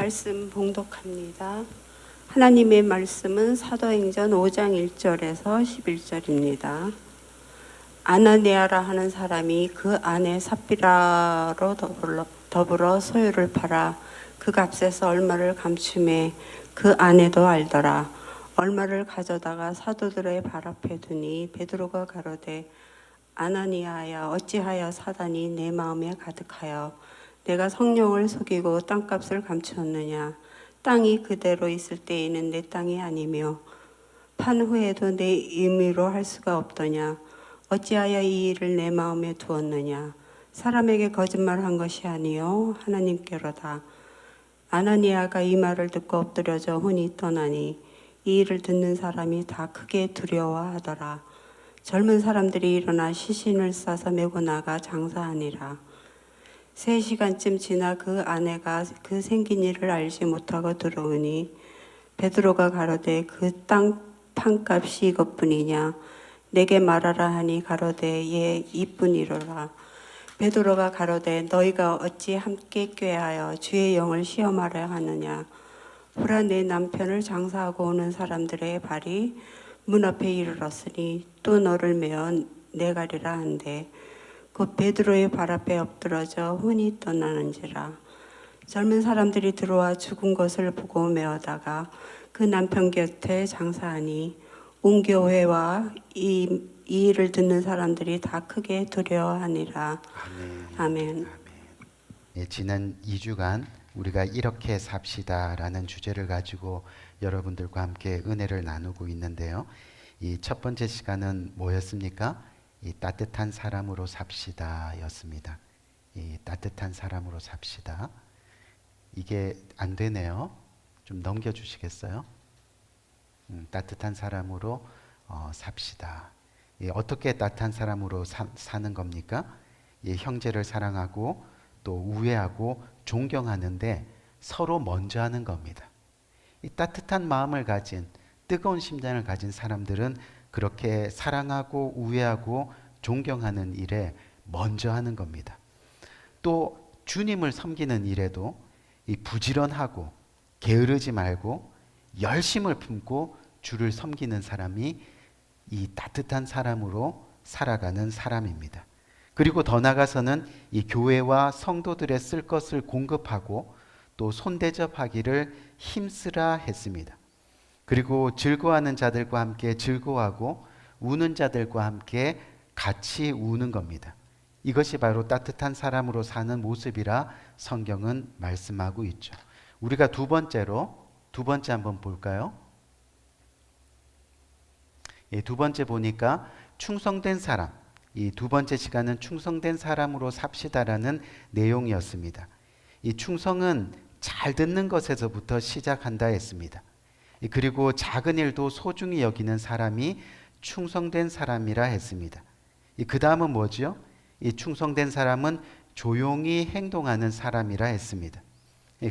말씀 봉독합니다. 하나님의 말씀은 사도행전 5장 1절에서 11절입니다. 아나니아라 하는 사람이 그 아내 삽비라로 더불어 소유를 팔아 그 값에서 얼마를 감춤해 그 아내도 알더라. 얼마를 가져다가 사도들의 발 앞에 두니 베드로가 가로되 아나니아야, 어찌하여 사단이 내 마음에 가득하여 내가 성령을 속이고 땅값을 감추었느냐. 땅이 그대로 있을 때에는 내 땅이 아니며 판 후에도 내 임의로 할 수가 없더냐. 어찌하여 이 일을 내 마음에 두었느냐. 사람에게 거짓말한 것이 아니요 하나님께로다. 아나니아가 이 말을 듣고 엎드려져 혼이 떠나니 이 일을 듣는 사람이 다 크게 두려워하더라. 젊은 사람들이 일어나 시신을 싸서 메고 나가 장사하니라. 3시간쯤 지나 그 아내가 그 생긴 일을 알지 못하고 들어오니 베드로가 가로되 그 땅 판값이 이것뿐이냐. 내게 말하라 하니 가로되 예 이뿐이로라. 베드로가 가로되 너희가 어찌 함께 꾀하여 주의 영을 시험하려 하느냐. 보라 내 남편을 장사하고 오는 사람들의 발이 문 앞에 이르렀으니 또 너를 메어 내가리라 한대. 곧 베드로의 발 앞에 엎드러져 혼이 떠나는지라. 젊은 사람들이 들어와 죽은 것을 보고 메어다가 그 남편 곁에 장사하니 온 교회와 이 일을 듣는 사람들이 다 크게 두려워하니라. 아멘. 아멘. 예, 지난 2주간 우리가 이렇게 삽시다라는 주제를 가지고 여러분들과 함께 은혜를 나누고 있는데요. 이 첫 번째 시간은 뭐였습니까? 이 따뜻한 사람으로 삽시다였습니다. 이 따뜻한 사람으로 삽시다. 이게 안 되네요. 좀 넘겨주시겠어요? 따뜻한 사람으로 삽시다. 어떻게 따뜻한 사람으로 사는 겁니까? 형제를 사랑하고 또 우애하고 존경하는데 서로 먼저 하는 겁니다. 이 따뜻한 마음을 가진 뜨거운 심장을 가진 사람들은 그렇게 사랑하고 우애하고 존경하는 일에 먼저 하는 겁니다. 또 주님을 섬기는 일에도 이 부지런하고 게으르지 말고 열심을 품고 주를 섬기는 사람이 이 따뜻한 사람으로 살아가는 사람입니다. 그리고 더 나아가서는 이 교회와 성도들의 쓸 것을 공급하고 또 손대접하기를 힘쓰라 했습니다. 그리고 즐거워하는 자들과 함께 즐거워하고 우는 자들과 함께 같이 우는 겁니다. 이것이 바로 따뜻한 사람으로 사는 모습이라 성경은 말씀하고 있죠. 우리가 두 번째 한번 볼까요? 두 번째 보니까 충성된 사람. 이 두 번째 시간은 충성된 사람으로 삽시다라는 내용이었습니다. 이 충성은 잘 듣는 것에서부터 시작한다 했습니다. 그리고 작은 일도 소중히 여기는 사람이 충성된 사람이라 했습니다. 그 다음은 뭐죠? 이 충성된 사람은 조용히 행동하는 사람이라 했습니다.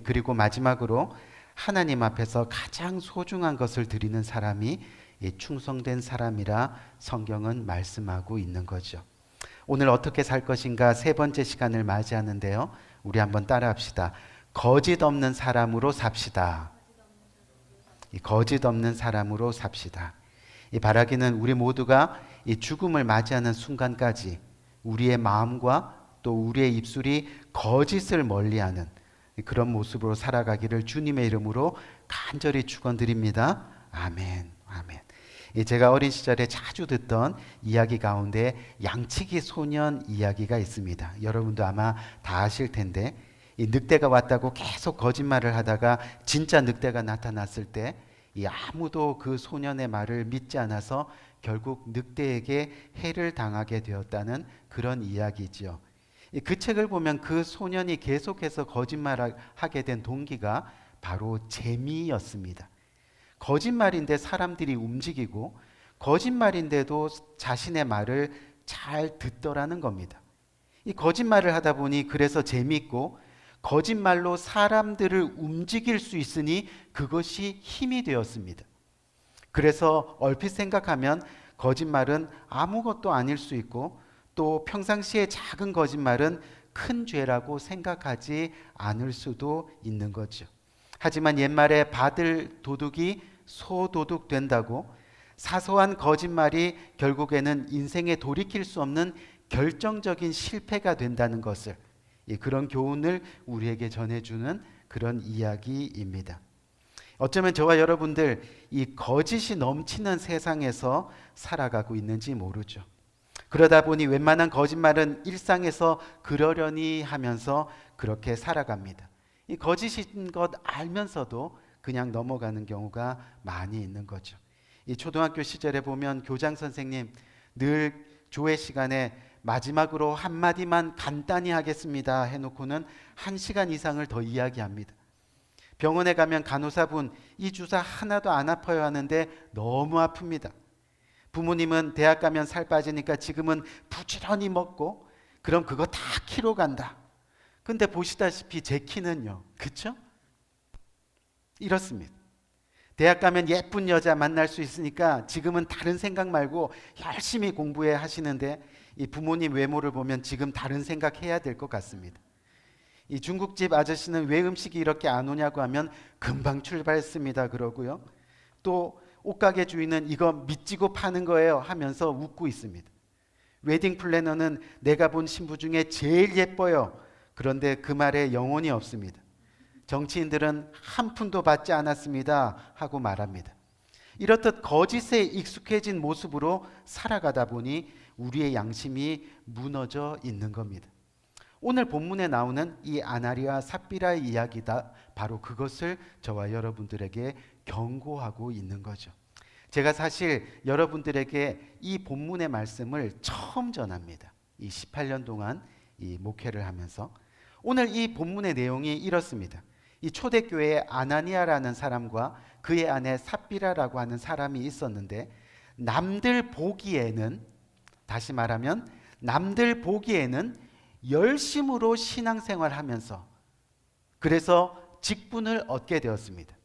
그리고 마지막으로 하나님 앞에서 가장 소중한 것을 드리는 사람이 충성된 사람이라 성경은 말씀하고 있는 거죠. 오늘 어떻게 살 것인가 세 번째 시간을 맞이하는데요. 우리 한번 따라합시다. 거짓 없는 사람으로 삽시다. 이 거짓 없는 사람으로 삽시다. 이 바라기는 우리 모두가 이 죽음을 맞이하는 순간까지 우리의 마음과 또 우리의 입술이 거짓을 멀리하는 그런 모습으로 살아가기를 주님의 이름으로 간절히 축원드립니다. 아멘. 아멘. 제가 어린 시절에 자주 듣던 이야기 가운데 양치기 소년 이야기가 있습니다. 여러분도 아마 다 아실 텐데 이 늑대가 왔다고 계속 거짓말을 하다가 진짜 늑대가 나타났을 때 이 아무도 그 소년의 말을 믿지 않아서 결국 늑대에게 해를 당하게 되었다는 그런 이야기지요. 그 책을 보면 그 소년이 계속해서 거짓말을 하게 된 동기가 바로 재미였습니다. 거짓말인데 사람들이 움직이고 거짓말인데도 자신의 말을 잘 듣더라는 겁니다. 이 거짓말을 하다 보니 그래서 재미있고 거짓말로 사람들을 움직일 수 있으니 그것이 힘이 되었습니다. 그래서 얼핏 생각하면 거짓말은 아무것도 아닐 수 있고 또 평상시에 작은 거짓말은 큰 죄라고 생각하지 않을 수도 있는 거죠. 하지만 옛말에 받을 도둑이 소도둑 된다고 사소한 거짓말이 결국에는 인생에 돌이킬 수 없는 결정적인 실패가 된다는 것을, 그런 교훈을 우리에게 전해주는 그런 이야기입니다. 어쩌면 저와 여러분들 이 거짓이 넘치는 세상에서 살아가고 있는지 모르죠. 그러다 보니 웬만한 거짓말은 일상에서 그러려니 하면서 그렇게 살아갑니다. 이 거짓인 것 알면서도 그냥 넘어가는 경우가 많이 있는 거죠. 이 초등학교 시절에 보면 교장 선생님 늘 조회 시간에 마지막으로 한마디만 간단히 하겠습니다 해놓고는 1시간 이상을 더 이야기합니다. 병원에 가면 간호사분 이 주사 하나도 안 아파요 하는데 너무 아픕니다. 부모님은 대학 가면 살 빠지니까 지금은 부지런히 먹고 그럼 그거 다 키로 간다. 근데 보시다시피 제 키는요. 그쵸? 이렇습니다. 대학 가면 예쁜 여자 만날 수 있으니까 지금은 다른 생각 말고 열심히 공부해 하시는데 이 부모님 외모를 보면 지금 다른 생각해야 될 것 같습니다. 이 중국집 아저씨는 왜 음식이 이렇게 안 오냐고 하면 금방 출발했습니다 그러고요. 또 옷가게 주인은 이거 미찌고 파는 거예요 하면서 웃고 있습니다. 웨딩 플래너는 내가 본 신부 중에 제일 예뻐요. 그런데 그 말에 영혼이 없습니다. 정치인들은 한 푼도 받지 않았습니다 하고 말합니다. 이렇듯 거짓에 익숙해진 모습으로 살아가다 보니 우리의 양심이 무너져 있는 겁니다. 오늘 본문에 나오는 이 아나니아와 삽비라의 이야기다 바로 그것을 저와 여러분들에게 경고하고 있는 거죠. 제가 사실 여러분들에게 이 본문의 말씀을 처음 전합니다. 이 18년 동안 이 목회를 하면서 오늘 이 본문의 내용이 이렇습니다. 이 초대교회에 아나니아라는 사람과 그의 아내 삽비라라고 하는 사람이 있었는데 남들 보기에는, 다시 말하면 남들 보기에는 열심으로 신앙생활 하면서 그래서 직분을 얻게 되었습니다.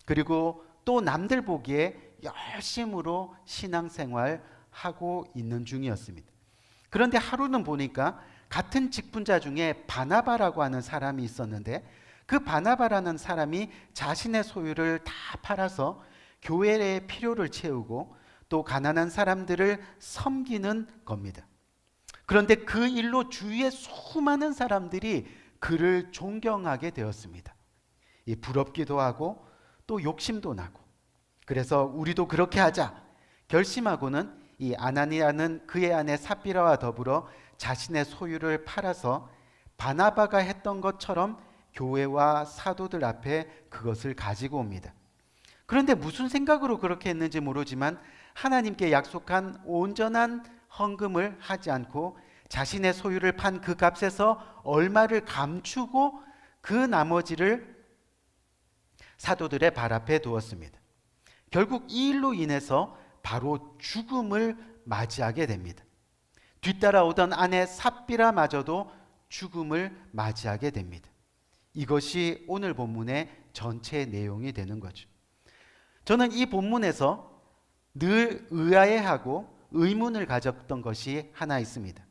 그리고 또 남들 보기에 열심으로 신앙생활 하고 있는 중이었습니다. 그런데 하루는 보니까 같은 직분자 중에 바나바라고 하는 사람이 있었는데 그 바나바라는 사람이 자신의 소유를 다 팔아서 교회의 필요를 채우고 또 가난한 사람들을 섬기는 겁니다. 그런데 그 일로 주위의 수많은 사람들이 그를 존경하게 되었습니다. 부럽기도 하고 또 욕심도 나고 그래서 우리도 그렇게 하자 결심하고는 이 아나니아는 그의 아내 삽비라와 더불어 자신의 소유를 팔아서 바나바가 했던 것처럼 교회와 사도들 앞에 그것을 가지고 옵니다. 그런데 무슨 생각으로 그렇게 했는지 모르지만 하나님께 약속한 온전한 헌금을 하지 않고 자신의 소유를 판 그 값에서 얼마를 감추고 그 나머지를 사도들의 발 앞에 두었습니다. 결국 이 일로 인해서 바로 죽음을 맞이하게 됩니다. 뒤따라오던 아내 삽비라마저도 죽음을 맞이하게 됩니다. 이것이 오늘 본문의 전체 내용이 되는 거죠. 저는 이 본문에서 늘 의아해하고 의문을 가졌던 것이 하나 있습니다.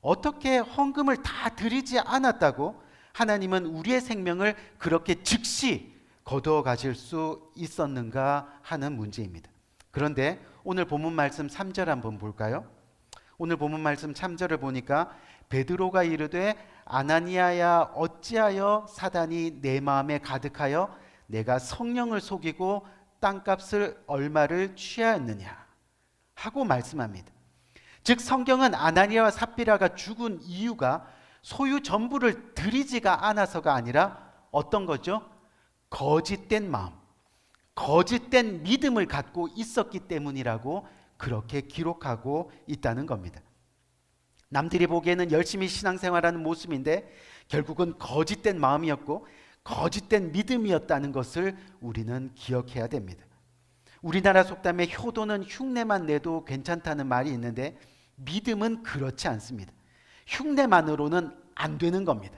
어떻게 헌금을 다 드리지 않았다고 하나님은 우리의 생명을 그렇게 즉시 거두어 가실 수 있었는가 하는 문제입니다. 그런데 오늘 본문 말씀 3절 한번 볼까요? 오늘 본문 말씀 3절을 보니까 베드로가 이르되 아나니아야 어찌하여 사단이 내 마음에 가득하여 내가 성령을 속이고 땅값을 얼마를 취하였느냐 하고 말씀합니다. 즉 성경은 아나니아와 삽비라가 죽은 이유가 소유 전부를 드리지가 않아서가 아니라 어떤 거죠? 거짓된 마음, 거짓된 믿음을 갖고 있었기 때문이라고 그렇게 기록하고 있다는 겁니다. 남들이 보기에는 열심히 신앙생활하는 모습인데 결국은 거짓된 마음이었고 거짓된 믿음이었다는 것을 우리는 기억해야 됩니다. 우리나라 속담에 효도는 흉내만 내도 괜찮다는 말이 있는데 믿음은 그렇지 않습니다. 흉내만으로는 안 되는 겁니다.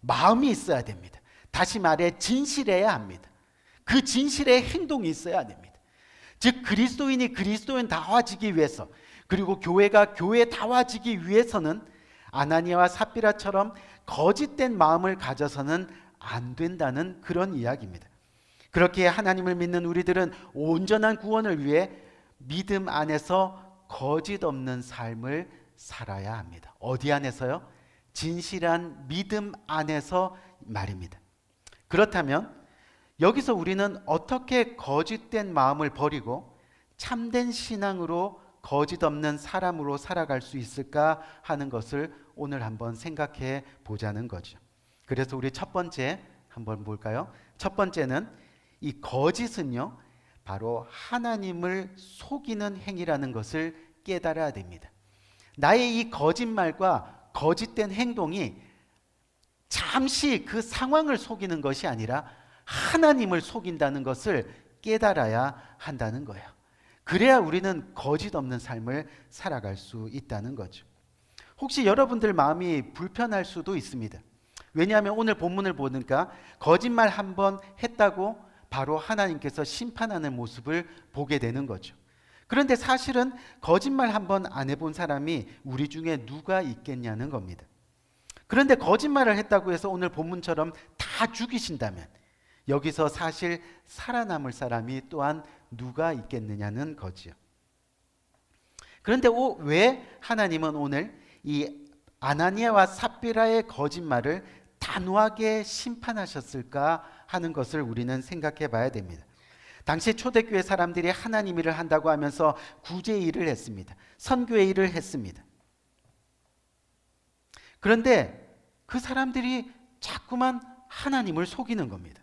마음이 있어야 됩니다. 다시 말해 진실해야 합니다. 그 진실의 행동이 있어야 됩니다. 즉 그리스도인이 그리스도인다워지기 위해서 그리고 교회가 교회다워지기 위해서는 아나니아와 삽비라처럼 거짓된 마음을 가져서는 안 된다는 그런 이야기입니다. 그렇게 하나님을 믿는 우리들은 온전한 구원을 위해 믿음 안에서 거짓 없는 삶을 살아야 합니다. 어디 안에서요? 진실한 믿음 안에서 말입니다. 그렇다면 여기서 우리는 어떻게 거짓된 마음을 버리고 참된 신앙으로 거짓 없는 사람으로 살아갈 수 있을까 하는 것을 오늘 한번 생각해 보자는 거죠. 그래서 우리 첫 번째 한번 볼까요? 첫 번째는 이 거짓은요, 바로 하나님을 속이는 행위라는 것을 깨달아야 됩니다. 나의 이 거짓말과 거짓된 행동이 잠시 그 상황을 속이는 것이 아니라 하나님을 속인다는 것을 깨달아야 한다는 거예요. 그래야 우리는 거짓 없는 삶을 살아갈 수 있다는 거죠. 혹시 여러분들 마음이 불편할 수도 있습니다. 왜냐하면 오늘 본문을 보니까 거짓말 한 번 했다고 바로 하나님께서 심판하는 모습을 보게 되는 거죠. 그런데 사실은 거짓말 한 번 안 해본 사람이 우리 중에 누가 있겠냐는 겁니다. 그런데 거짓말을 했다고 해서 오늘 본문처럼 다 죽이신다면 여기서 사실 살아남을 사람이 또한 누가 있겠느냐는 거지요. 그런데 왜 하나님은 오늘 이 아나니아와 삽비라의 거짓말을 단호하게 심판하셨을까 하는 것을 우리는 생각해 봐야 됩니다. 당시 초대교회 사람들이 하나님 일을 한다고 하면서 구제 일을 했습니다. 선교의 일을 했습니다. 그런데 그 사람들이 자꾸만 하나님을 속이는 겁니다.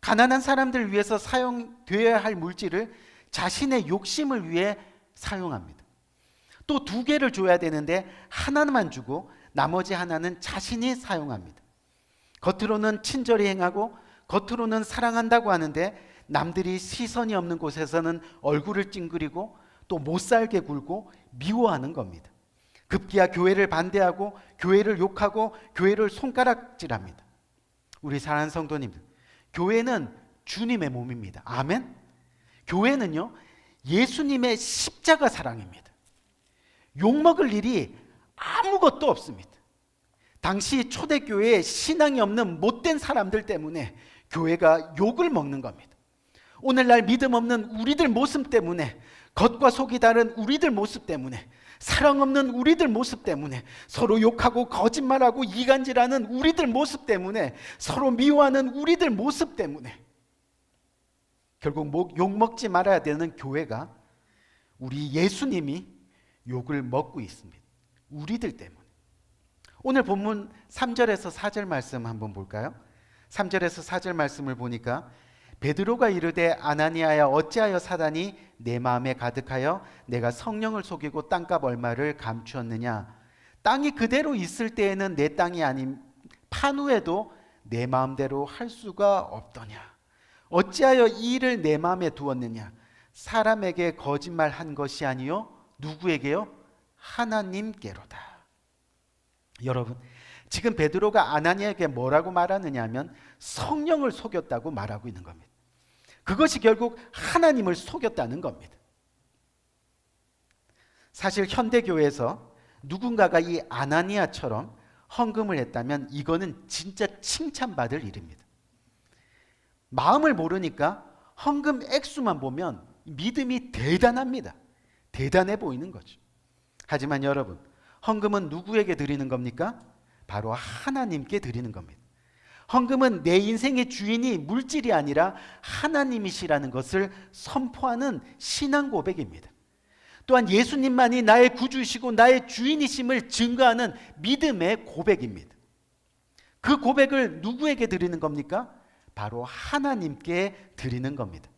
가난한 사람들을 위해서 사용되어야 할 물질을 자신의 욕심을 위해 사용합니다. 또 2개를 줘야 되는데 하나만 주고 나머지 하나는 자신이 사용합니다. 겉으로는 친절히 행하고 겉으로는 사랑한다고 하는데 남들이 시선이 없는 곳에서는 얼굴을 찡그리고 또 못살게 굴고 미워하는 겁니다. 급기야 교회를 반대하고 교회를 욕하고 교회를 손가락질합니다. 우리 사랑하는 성도님들, 교회는 주님의 몸입니다. 아멘. 교회는요, 예수님의 십자가 사랑입니다. 욕먹을 일이 아무것도 없습니다. 당시 초대교회에 신앙이 없는 못된 사람들 때문에 교회가 욕을 먹는 겁니다. 오늘날 믿음 없는 우리들 모습 때문에, 겉과 속이 다른 우리들 모습 때문에, 사랑 없는 우리들 모습 때문에, 서로 욕하고 거짓말하고 이간질하는 우리들 모습 때문에, 서로 미워하는 우리들 모습 때문에 결국 욕 먹지 말아야 되는 교회가 우리 예수님이 욕을 먹고 있습니다. 우리들 때문에. 오늘 본문 3절에서 4절 말씀 한번 볼까요? 3절에서 4절 말씀을 보니까 베드로가 이르되 아나니아야 어찌하여 사단이 내 마음에 가득하여 내가 성령을 속이고 땅값 얼마를 감추었느냐. 땅이 그대로 있을 때에는 내 땅이 아닌 판후에도 내 마음대로 할 수가 없더냐. 어찌하여 이 일을 내 마음에 두었느냐. 사람에게 거짓말한 것이 아니요 누구에게요? 하나님께로다. 여러분, 지금 베드로가 아나니아에게 뭐라고 말하느냐 하면 성령을 속였다고 말하고 있는 겁니다. 그것이 결국 하나님을 속였다는 겁니다. 사실 현대교회에서 누군가가 이 아나니아처럼 헌금을 했다면 이거는 진짜 칭찬받을 일입니다. 마음을 모르니까 헌금 액수만 보면 믿음이 대단합니다. 대단해 보이는 거죠. 하지만 여러분, 헌금은 누구에게 드리는 겁니까? 바로 하나님께 드리는 겁니다. 헌금은 내 인생의 주인이 물질이 아니라 하나님이시라는 것을 선포하는 신앙 고백입니다. 또한 예수님만이 나의 구주이시고 나의 주인이심을 증거하는 믿음의 고백입니다. 그 고백을 누구에게 드리는 겁니까? 바로 하나님께 드리는 겁니다.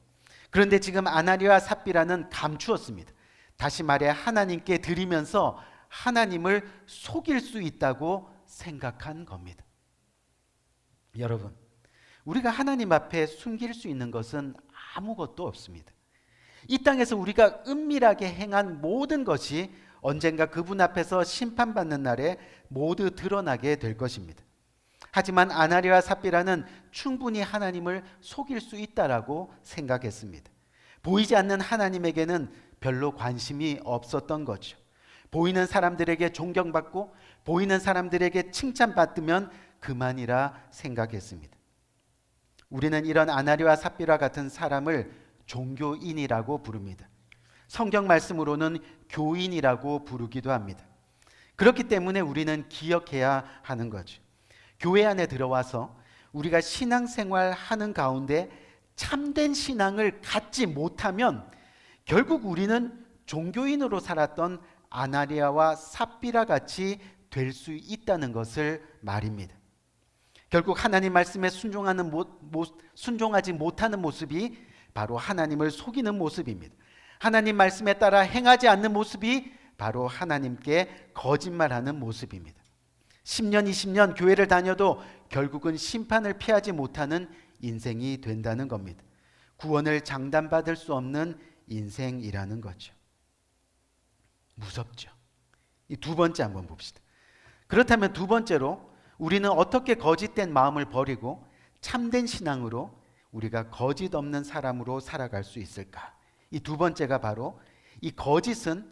그런데 지금 아나니아와 삽비라는 감추었습니다. 다시 말해 하나님께 드리면서 하나님을 속일 수 있다고 생각한 겁니다. 여러분, 우리가 하나님 앞에 숨길 수 있는 것은 아무것도 없습니다. 이 땅에서 우리가 은밀하게 행한 모든 것이 언젠가 그분 앞에서 심판받는 날에 모두 드러나게 될 것입니다. 하지만 아나니아와 삽비라는 충분히 하나님을 속일 수 있다라고 생각했습니다. 보이지 않는 하나님에게는 별로 관심이 없었던 거죠. 보이는 사람들에게 존경받고 보이는 사람들에게 칭찬받으면 그만이라 생각했습니다. 우리는 이런 아나리와 삽비라 같은 사람을 종교인이라고 부릅니다. 성경 말씀으로는 교인이라고 부르기도 합니다. 그렇기 때문에 우리는 기억해야 하는 거죠. 교회 안에 들어와서 우리가 신앙생활 하는 가운데 참된 신앙을 갖지 못하면 결국 우리는 종교인으로 살았던 아나리아와 삽비라 같이 될 수 있다는 것을 말입니다. 결국 하나님 말씀에 순종하지 못하는 모습이 바로 하나님을 속이는 모습입니다. 하나님 말씀에 따라 행하지 않는 모습이 바로 하나님께 거짓말하는 모습입니다. 10년, 20년 교회를 다녀도 결국은 심판을 피하지 못하는 인생이 된다는 겁니다. 구원을 장담받을 수 없는 인생이라는 거죠. 무섭죠. 이 두 번째 한번 봅시다. 그렇다면 두 번째로 우리는 어떻게 거짓된 마음을 버리고 참된 신앙으로 우리가 거짓 없는 사람으로 살아갈 수 있을까? 이 두 번째가 바로 이 거짓은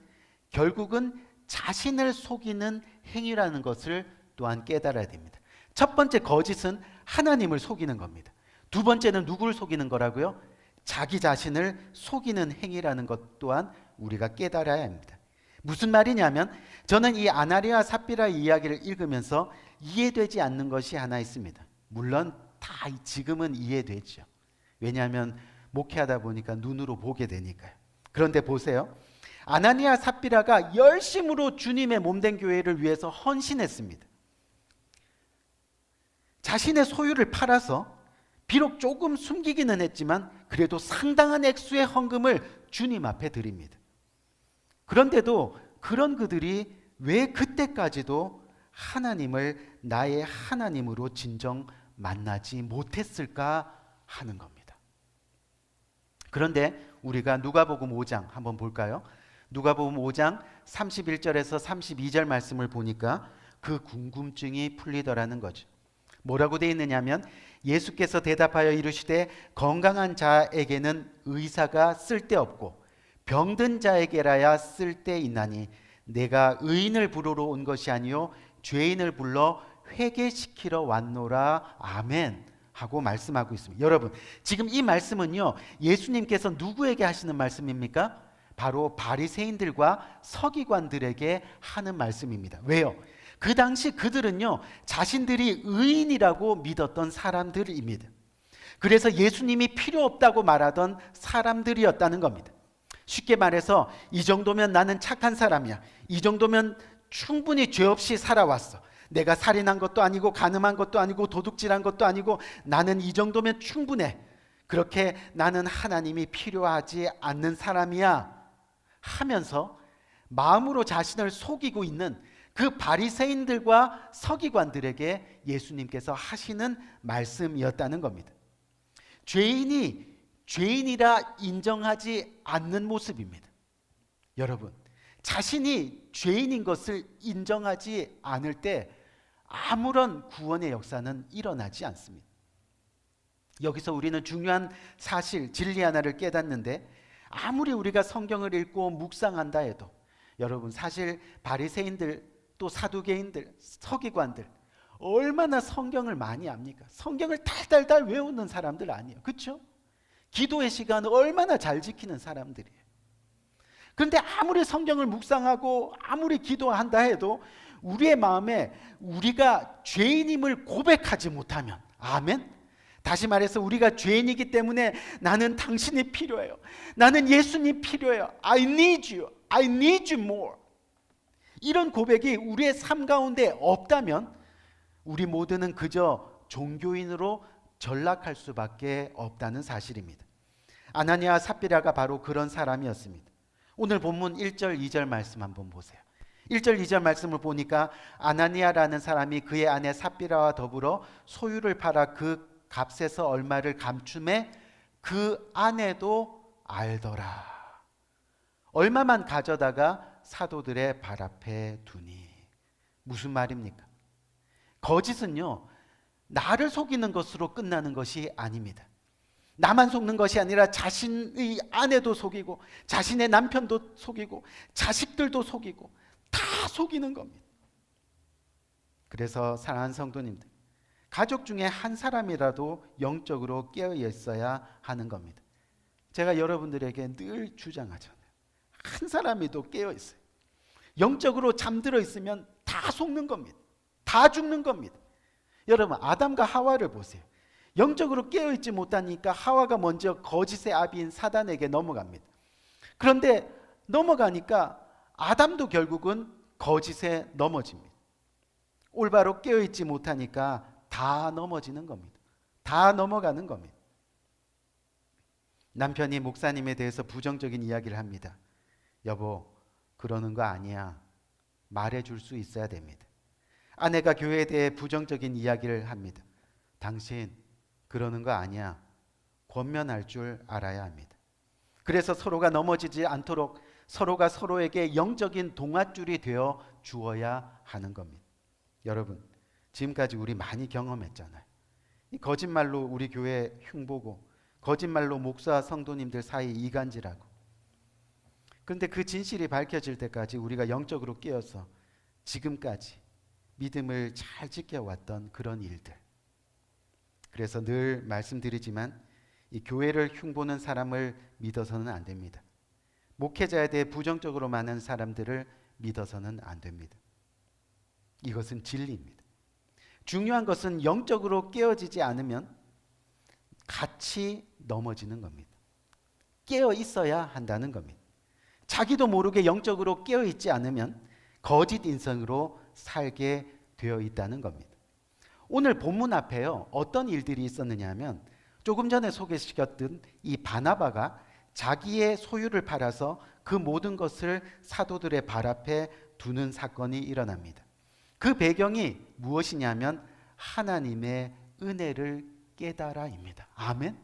결국은 자신을 속이는 행위라는 것을 또한 깨달아야 됩니다. 첫 번째 거짓은 하나님을 속이는 겁니다. 두 번째는 누구를 속이는 거라고요? 자기 자신을 속이는 행위라는 것 또한 우리가 깨달아야 합니다. 무슨 말이냐면 저는 이 아나리아 삽비라 이야기를 읽으면서 이해되지 않는 것이 하나 있습니다. 물론 다 지금은 이해되죠. 왜냐하면 목회하다 보니까 눈으로 보게 되니까요. 그런데 보세요. 아나니아 삽비라가 열심으로 주님의 몸된 교회를 위해서 헌신했습니다. 자신의 소유를 팔아서 비록 조금 숨기기는 했지만 그래도 상당한 액수의 헌금을 주님 앞에 드립니다. 그런데도 그런 그들이 왜 그때까지도 하나님을 나의 하나님으로 진정 만나지 못했을까 하는 겁니다. 그런데 우리가 누가복음 5장 한번 볼까요? 누가복음 5장 31절에서 32절 말씀을 보니까 그 궁금증이 풀리더라는 거죠. 뭐라고 되어 있느냐면 예수께서 대답하여 이르시되 건강한 자에게는 의사가 쓸데없고 병든 자에게라야 쓸데있나니 내가 의인을 부르러 온 것이 아니요 죄인을 불러 회개시키러 왔노라. 아멘 하고 말씀하고 있습니다. 여러분, 지금 이 말씀은요, 예수님께서 누구에게 하시는 말씀입니까? 바로 바리새인들과 서기관들에게 하는 말씀입니다. 왜요? 그 당시 그들은요, 자신들이 의인이라고 믿었던 사람들입니다. 그래서 예수님이 필요 없다고 말하던 사람들이었다는 겁니다. 쉽게 말해서 이 정도면 나는 착한 사람이야. 이 정도면 충분히 죄 없이 살아왔어. 내가 살인한 것도 아니고 간음한 것도 아니고 도둑질한 것도 아니고 나는 이 정도면 충분해. 그렇게 나는 하나님이 필요하지 않는 사람이야 하면서 마음으로 자신을 속이고 있는 그 바리새인들과 서기관들에게 예수님께서 하시는 말씀이었다는 겁니다. 죄인이 죄인이라 인정하지 않는 모습입니다. 여러분, 자신이 죄인인 것을 인정하지 않을 때 아무런 구원의 역사는 일어나지 않습니다. 여기서 우리는 중요한 사실, 진리 하나를 깨닫는데 아무리 우리가 성경을 읽고 묵상한다 해도 여러분, 사실 바리새인들 또 사두개인들, 서기관들 얼마나 성경을 많이 압니까? 성경을 달달달 외우는 사람들 아니에요. 그렇죠? 기도의 시간을 얼마나 잘 지키는 사람들이에요. 그런데 아무리 성경을 묵상하고 아무리 기도한다 해도 우리의 마음에 우리가 죄인임을 고백하지 못하면, 아멘? 다시 말해서 우리가 죄인이기 때문에 나는 당신이 필요해요. 나는 예수님 필요해요. I need you. I need you more. 이런 고백이 우리의 삶 가운데 없다면 우리 모두는 그저 종교인으로 전락할 수밖에 없다는 사실입니다. 아나니아 삽비라가 바로 그런 사람이었습니다. 오늘 본문 1절 2절 말씀 한번 보세요. 1절 2절 말씀을 보니까 아나니아라는 사람이 그의 아내 삽비라와 더불어 소유를 팔아 그 값에서 얼마를 감춤해 그 아내도 알더라. 얼마만 가져다가 사도들의 발 앞에 두니. 무슨 말입니까? 거짓은요, 나를 속이는 것으로 끝나는 것이 아닙니다. 나만 속는 것이 아니라 자신의 아내도 속이고 자신의 남편도 속이고 자식들도 속이고 다 속이는 겁니다. 그래서 사랑하는 성도님들, 가족 중에 한 사람이라도 영적으로 깨어 있어야 하는 겁니다. 제가 여러분들에게 늘 주장하잖아요. 한 사람이도 깨어 있어요. 영적으로 잠들어 있으면 다 속는 겁니다. 다 죽는 겁니다. 여러분, 아담과 하와를 보세요. 영적으로 깨어 있지 못하니까 하와가 먼저 거짓의 아비인 사단에게 넘어갑니다. 그런데 넘어가니까 아담도 결국은 거짓에 넘어집니다. 올바로 깨어 있지 못하니까 다 넘어지는 겁니다. 다 넘어가는 겁니다. 남편이 목사님에 대해서 부정적인 이야기를 합니다. 여보, 그러는 거 아니야. 말해줄 수 있어야 됩니다. 아내가 교회에 대해 부정적인 이야기를 합니다. 당신 그러는 거 아니야. 권면할 줄 알아야 합니다. 그래서 서로가 넘어지지 않도록 서로가 서로에게 영적인 동아줄이 되어 주어야 하는 겁니다. 여러분, 지금까지 우리 많이 경험했잖아요. 이 거짓말로 우리 교회 흉보고 거짓말로 목사 성도님들 사이 이간질하고. 그런데 그 진실이 밝혀질 때까지 우리가 영적으로 깨어서 지금까지 믿음을 잘 지켜왔던 그런 일들. 그래서 늘 말씀드리지만 이 교회를 흉보는 사람을 믿어서는 안 됩니다. 목회자에 대해 부정적으로 많은 사람들을 믿어서는 안 됩니다. 이것은 진리입니다. 중요한 것은 영적으로 깨어지지 않으면 같이 넘어지는 겁니다. 깨어 있어야 한다는 겁니다. 자기도 모르게 영적으로 깨어 있지 않으면 거짓 인성으로 살게 되어 있다는 겁니다. 오늘 본문 앞에요, 어떤 일들이 있었느냐 하면 조금 전에 소개시켰던 이 바나바가 자기의 소유를 팔아서 그 모든 것을 사도들의 발 앞에 두는 사건이 일어납니다. 그 배경이 무엇이냐면 하나님의 은혜를 깨달아입니다. 아멘.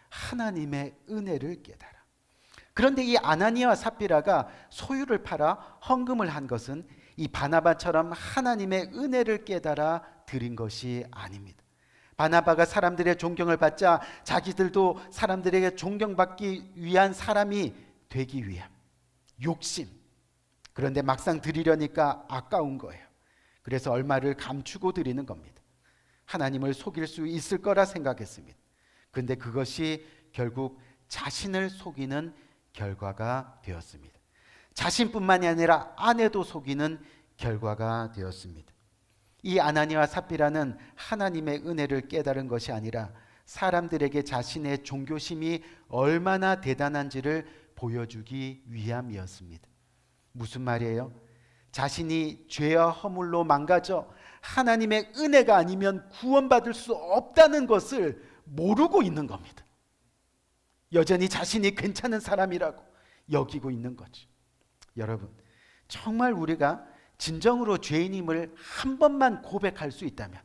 하나님의 은혜를 깨달아. 그런데 이 아나니아와 삽비라가 소유를 팔아 헌금을 한 것은 이 바나바처럼 하나님의 은혜를 깨달아 드린 것이 아닙니다. 바나바가 사람들의 존경을 받자 자기들도 사람들에게 존경받기 위한 사람이 되기 위함, 욕심. 그런데 막상 드리려니까 아까운 거예요. 그래서 얼마를 감추고 드리는 겁니다. 하나님을 속일 수 있을 거라 생각했습니다. 그런데 그것이 결국 자신을 속이는 결과가 되었습니다. 자신뿐만이 아니라 아내도 속이는 결과가 되었습니다. 이 아나니아와 삽비라는 하나님의 은혜를 깨달은 것이 아니라 사람들에게 자신의 종교심이 얼마나 대단한지를 보여주기 위함이었습니다. 무슨 말이에요? 자신이 죄와 허물로 망가져 하나님의 은혜가 아니면 구원받을 수 없다는 것을 모르고 있는 겁니다. 여전히 자신이 괜찮은 사람이라고 여기고 있는 거죠. 여러분, 정말 우리가 진정으로 죄인임을 한 번만 고백할 수 있다면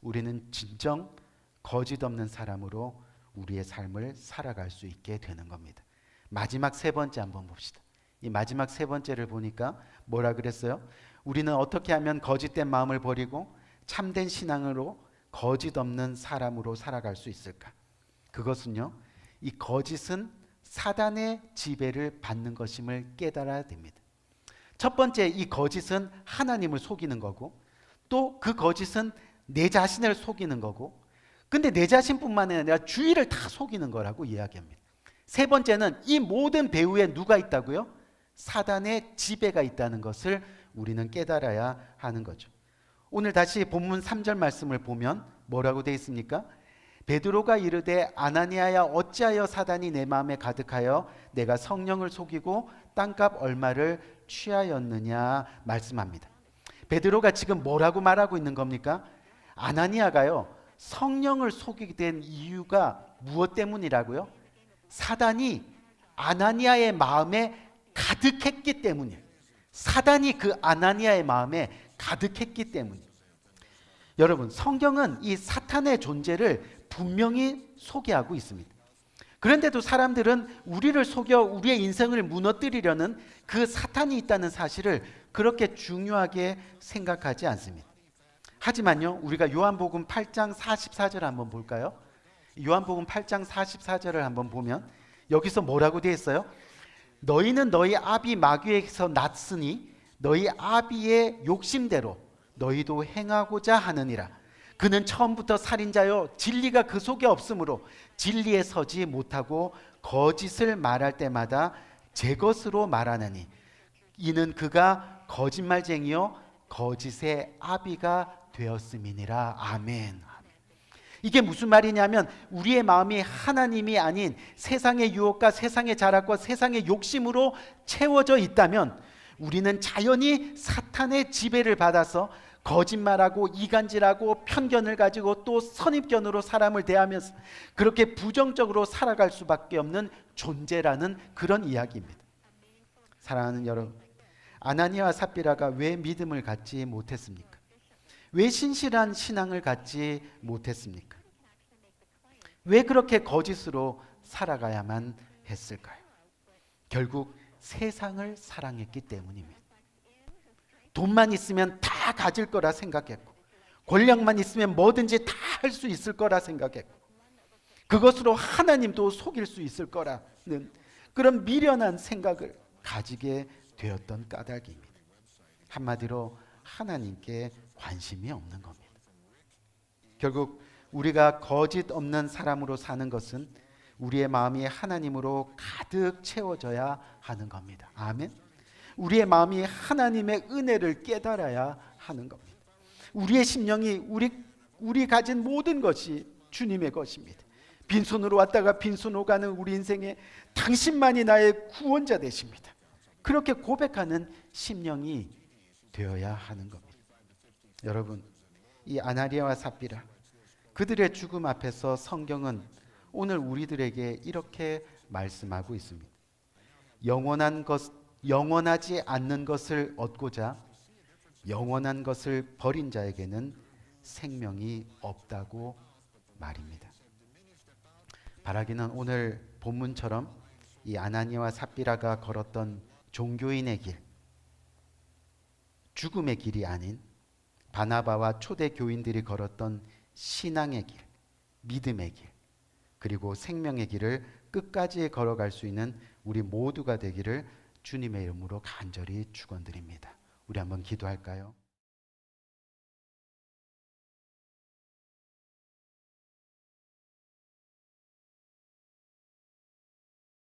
우리는 진정 거짓 없는 사람으로 우리의 삶을 살아갈 수 있게 되는 겁니다. 마지막 세 번째 한번 봅시다. 이 마지막 세 번째를 보니까 뭐라 그랬어요? 우리는 어떻게 하면 거짓된 마음을 버리고 참된 신앙으로 거짓 없는 사람으로 살아갈 수 있을까? 그것은요, 이 거짓은 사단의 지배를 받는 것임을 깨달아야 됩니다. 첫 번째, 이 거짓은 하나님을 속이는 거고, 또 그 거짓은 내 자신을 속이는 거고, 근데 내 자신뿐만 아니라 주위를 다 속이는 거라고 이야기합니다. 세 번째는 이 모든 배후에 누가 있다고요? 사단의 지배가 있다는 것을 우리는 깨달아야 하는 거죠. 오늘 다시 본문 3절 말씀을 보면 뭐라고 되어 있습니까? 베드로가 이르되 아나니아야 어찌하여 사단이 내 마음에 가득하여 내가 성령을 속이고 땅값 얼마를 취하였느냐 말씀합니다. 베드로가 지금 뭐라고 말하고 있는 겁니까? 아나니아가요, 성령을 속이게 된 이유가 무엇 때문이라고요? 사단이 아나니아의 마음에 가득했기 때문이에요. 사단이 그 아나니아의 마음에 가득했기 때문이에요. 여러분, 성경은 이 사탄의 존재를 분명히 소개하고 있습니다. 그런데도 사람들은 우리를 속여 우리의 인생을 무너뜨리려는 그 사탄이 있다는 사실을 그렇게 중요하게 생각하지 않습니다. 하지만요, 우리가 요한복음 8장 44절 한번 볼까요? 요한복음 8장 44절을 한번 보면 여기서 뭐라고 되어 있어요? 너희는 너희 아비 마귀에게서 났으니 너희 아비의 욕심대로 너희도 행하고자 하느니라. 그는 처음부터 살인자요 진리가 그 속에 없으므로 진리에 서지 못하고 거짓을 말할 때마다 제 것으로 말하나니 이는 그가 거짓말쟁이요 거짓의 아비가 되었음이니라. 아멘. 이게 무슨 말이냐면 우리의 마음이 하나님이 아닌 세상의 유혹과 세상의 자락과 세상의 욕심으로 채워져 있다면 우리는 자연히 사탄의 지배를 받아서 거짓말하고 이간질하고 편견을 가지고 또 선입견으로 사람을 대하면서 그렇게 부정적으로 살아갈 수밖에 없는 존재라는 그런 이야기입니다. 사랑하는 여러분, 아나니아와 삽비라가 왜 믿음을 갖지 못했습니까? 왜 신실한 신앙을 갖지 못했습니까? 왜 그렇게 거짓으로 살아가야만 했을까요? 결국 세상을 사랑했기 때문입니다. 돈만 있으면 다 가질 거라 생각했고 권력만 있으면 뭐든지 다 할 수 있을 거라 생각했고 그것으로 하나님도 속일 수 있을 거라는 그런 미련한 생각을 가지게 되었던 까닭입니다. 한마디로 하나님께 관심이 없는 겁니다. 결국 우리가 거짓 없는 사람으로 사는 것은 우리의 마음이 하나님으로 가득 채워져야 하는 겁니다. 아멘. 우리의 마음이 하나님의 은혜를 깨달아야 하는 겁니다. 우리의 심령이 우리 가진 모든 것이 주님의 것입니다. 빈손으로 왔다가 빈손으로 가는 우리 인생에 당신만이 나의 구원자 되십니다. 그렇게 고백하는 심령이 되어야 하는 겁니다. 여러분, 이 아나니아와 삽비라 그들의 죽음 앞에서 성경은 오늘 우리들에게 이렇게 말씀하고 있습니다. 영원하지 않는 것을 얻고자 영원한 것을 버린 자에게는 생명이 없다고 말입니다. 바라기는 오늘 본문처럼 이 아나니아와 삽비라가 걸었던 종교인의 길, 죽음의 길이 아닌 바나바와 초대 교인들이 걸었던 신앙의 길, 믿음의 길, 그리고 생명의 길을 끝까지 걸어갈 수 있는 우리 모두가 되기를 주님의 이름으로 간절히 축원드립니다. 우리 한번 기도할까요?